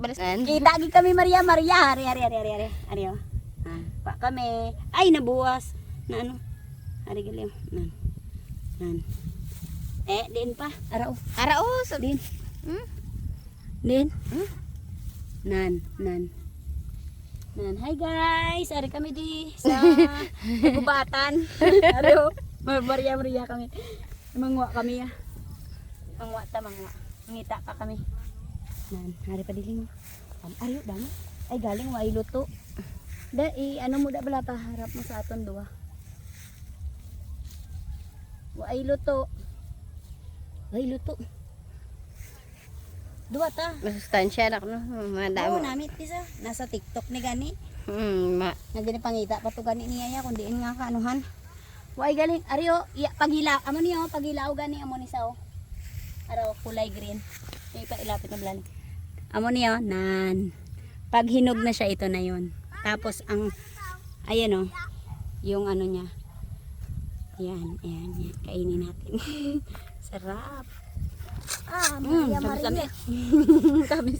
balisan. Kita gid kami Maria. Ari oh. Pa kami. Ay nabuwas. Na ano? Ari gali oh. Nan. Din pa. Arao. Sabi. Din. Din. Nan. Hi guys. Ari kami di sa gubatan. Ari oh. Maria kami. Mangwa kami ya. Mangwa. Ngita pa kami. Nan, hari pa diling. Ayo damo. Ay galing wa iluto. Ano mo da bala pa harap mo sa aton duwa. Wa iluto. Duwa ta. Masustansya nak no. Madamo. Oo, namit pisa. Nasa TikTok ni gani. Ma. Nagani pangita pa to gani niya ya kun diin nga kaanuhan. Wa ay galing. Ariyo, pagila. Amo niyo pagilaw gani amo ni sao. Araw kulay green. Yung ilapit na blan. Amo niyo, nan. Pag hinog na siya, ito na yon. Tapos ang, ayan o, yung ano niya. Yan. Kainin natin. Sarap. Maria. Tamis.